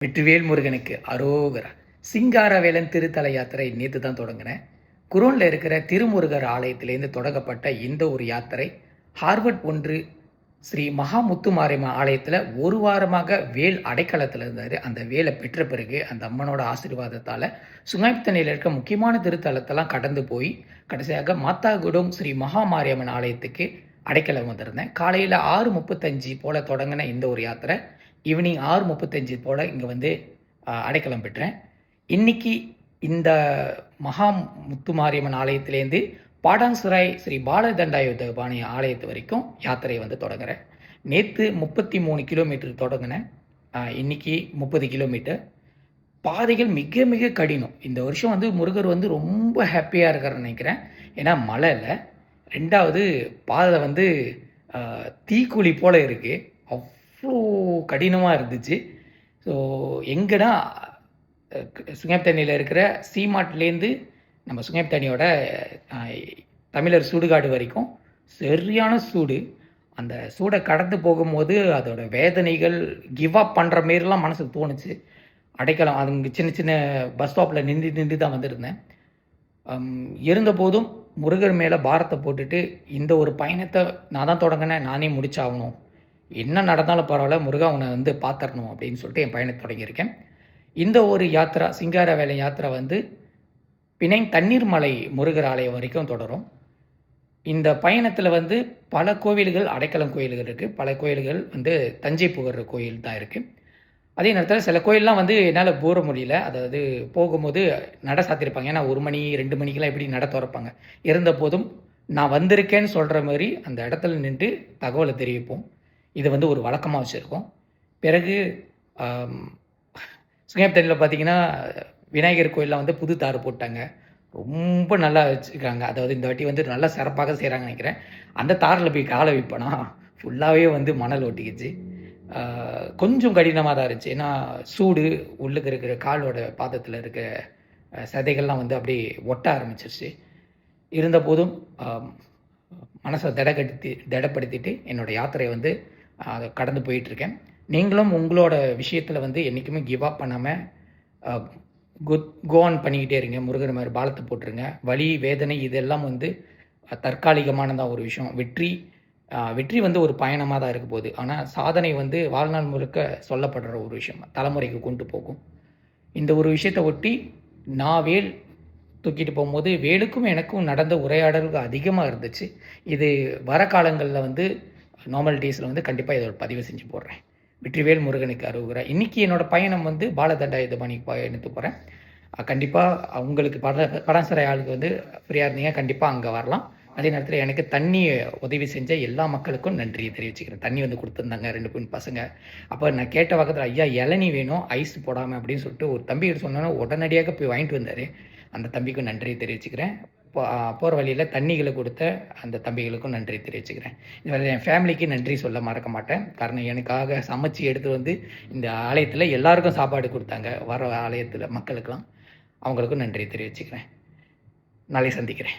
வெற்றிவேல் முருகனுக்கு அரோகரா. சிங்காரவேலன் திருத்தல யாத்திரை நேற்று தான் தொடங்கினேன். குரோனில் இருக்கிற திருமுருகர் ஆலயத்திலேருந்து தொடங்கப்பட்ட இந்த ஒரு யாத்திரை ஹார்வர்ட் ஒன்று ஸ்ரீ மகாமுத்துமாரியம்மன் ஆலயத்தில் ஒரு வாரமாக வேல் அடைக்கலத்தில் இருந்தார். அந்த வேலை பெற்ற பிறகு அந்த அம்மனோட ஆசீர்வாதத்தால் சுங்கைத்தண்ணியில் இருக்க முக்கியமான திருத்தலத்தெல்லாம் கடந்து போய் கடைசியாக மாத்தாகுடம் ஸ்ரீ மகாமாரியம்மன் ஆலயத்துக்கு அடைக்கலம் வந்திருந்தேன். காலையில் 6:35 போல் தொடங்கின இந்த ஒரு யாத்திரை ஈவினிங் 6:35 போல் இங்கே வந்து அடைக்கலம் பெற்றேன். இன்னைக்கு இந்த மகா முத்துமாரியம்மன் ஆலயத்திலேருந்து பாடாங்சுராய் ஸ்ரீ பாலதண்டாயுதபாணி ஆலயத்து வரைக்கும் யாத்திரையை வந்து தொடங்குறேன். நேற்று 33 கிலோமீட்டர் தொடங்கினேன். இன்னைக்கு 30 கிலோமீட்டர். பாதைகள் மிக மிக கடினம். இந்த வருஷம் வந்து முருகர் வந்து ரொம்ப ஹாப்பியாக இருக்காருன்னு நினைக்கிறேன். ஏன்னா மழை இல்லை, ரெண்டாவது பாதை வந்து தீக்குழி போல் இருக்குது. அவ்வளோ கடினமாக இருந்துச்சு. ஸோ எங்கன்னா சுங்கைத்தண்ணியில் இருக்கிற சீமாட்லேருந்து நம்ம சுங்கைத்தண்ணியோட தமிழர் சுடுகாடு வரைக்கும் சரியான சூடு. அந்த சூடை கடந்து போகும்போது அதோட வேதனைகள் கிவ் அப் பண்ணுற மாரிலாம் மனசுக்கு தோணுச்சு. அடைக்கலம் அதுங்க சின்ன சின்ன பஸ் ஸ்டாப்பில் நின்று தான் வந்திருந்தேன். இருந்தபோதும் முருகர் மேலே பாரத்தை போட்டுட்டு இந்த ஒரு பயணத்தை நான் தான் தொடங்கினேன், நானே முடிச்சாகணும், என்ன நடந்தாலும் பரவாயில்ல, முருகா உன்னை வந்து பார்த்துடணும் அப்படின்னு சொல்லிட்டு என் பயணத்தை தொடங்கியிருக்கேன். இந்த ஒரு யாத்திரா சிங்காரவேலை யாத்திரை வந்து பிணை தண்ணீர்மலை முருகர் ஆலயம் வரைக்கும் தொடரும். இந்த பயணத்தில் வந்து பல கோவில்கள், அடைக்கலம் கோயில்கள் இருக்குது, பல கோயில்கள் வந்து தஞ்சை புகழ் கோயில் தான் இருக்குது. அதே நேரத்தில் சில கோயிலெலாம் வந்து என்னால் போற முடியல. அதாவது போகும்போது நட சாத்திருப்பாங்க. ஏன்னா 1 மணி 2 மணிக்கெலாம் எப்படி நட திறப்பாங்க. இருந்த போதும் நான் வந்திருக்கேன்னு சொல்கிற மாதிரி அந்த இடத்துல நின்று தகவலை தெரிவிப்போம். இது வந்து ஒரு வழக்கமாக வச்சுருக்கோம். பிறகு சுங்கைத்தண்ணியில் பார்த்தீங்கன்னா விநாயகர் கோயிலில் வந்து புது தார் போட்டாங்க. ரொம்ப நல்லா வச்சுருக்காங்க. அதாவது இந்த வாட்டி வந்து நல்லா சிறப்பாக செய்கிறாங்கன்னு நினைக்கிறேன். அந்த தாரில் போய் காலை வைப்பேனா ஃபுல்லாகவே வந்து மணல் ஒட்டிக்கிச்சு. கொஞ்சம் கடினமாக தான் இருந்துச்சு. ஏன்னா சூடு உள்ளுக்கு இருக்கிற காலோட பாதத்தில் இருக்க சதைகள்லாம் வந்து அப்படியே ஒட்ட ஆரம்பிச்சிருச்சு. இருந்தபோதும் மனசை திடப்படுத்திட்டு என்னோடய யாத்திரையை வந்து கடந்து போயிட்டுருக்கேன். நீங்களும் உங்களோட விஷயத்தில் வந்து என்றைக்குமே கிவ் அப் பண்ணாமல் கோ ஆன் பண்ணிக்கிட்டே இருங்க. முருகர் மாதிரி பாலத்தை போட்டுருங்க. வலி வேதனை இதெல்லாம் வந்து தற்காலிகமானதான் ஒரு விஷயம். வெற்றி வந்து ஒரு பயணமாக தான் இருக்க போகுது. ஆனால் சாதனை வந்து வாழ்நாள் முழுக்க சொல்லப்படுற ஒரு விஷயம், தலைமுறைக்கு கொண்டு போகும். இந்த ஒரு விஷயத்தை ஒட்டி நான் வேல் தூக்கிட்டு போகும்போது வேலுக்கும் எனக்கும் நடந்த உரையாடல்கள் அதிகமாக இருந்துச்சு. இது வர காலங்களில் வந்து நார்மல் டேஸில் வந்து கண்டிப்பாக இதோட பதிவு செஞ்சு போடுறேன். வெற்றிவேல் முருகனுக்கு அரோகரா. இன்றைக்கி என்னோடய பயணம் வந்து பாலதண்டாயுதபாணிக்கு பயணித்து போகிறேன். கண்டிப்பாக உங்களுக்கு படான்சரை ஆளுக்கு வந்து ஃப்ரீயாக இருந்தீங்க, கண்டிப்பாக அங்கே வரலாம். அதே நேரத்தில் எனக்கு தண்ணி உதவி செஞ்ச எல்லா மக்களுக்கும் நன்றியை தெரிவிச்சுக்கிறேன். தண்ணி வந்து கொடுத்துருந்தாங்க 2 பெண் பசங்க. அப்போ நான் கேட்ட பக்கத்தில் ஐயா இளநீ வேணும் ஐஸ் போடாமல் அப்படின்னு சொல்லிட்டு ஒரு தம்பிகிட்ட சொன்னோன்னா உடனடியாக போய் வாங்கிட்டு வந்தார். அந்த தம்பிக்கும் நன்றியை தெரிவிச்சுக்கிறேன். போகிற வழியில் தண்ணிகளை கொடுத்த அந்த தம்பிகளுக்கும் நன்றி தெரிவிச்சுக்கிறேன். இதில் என் ஃபேமிலிக்கு நன்றி சொல்ல மறக்க மாட்டேன். காரணம் எனக்காக சமைச்சு எடுத்து வந்து இந்த ஆலயத்தில் எல்லாருக்கும் சாப்பாடு கொடுத்தாங்க. வர ஆலயத்தில் மக்களுக்கெல்லாம் அவங்களுக்கும் நன்றி தெரிவிச்சுக்கிறேன். நாளை சந்திக்கிறேன்.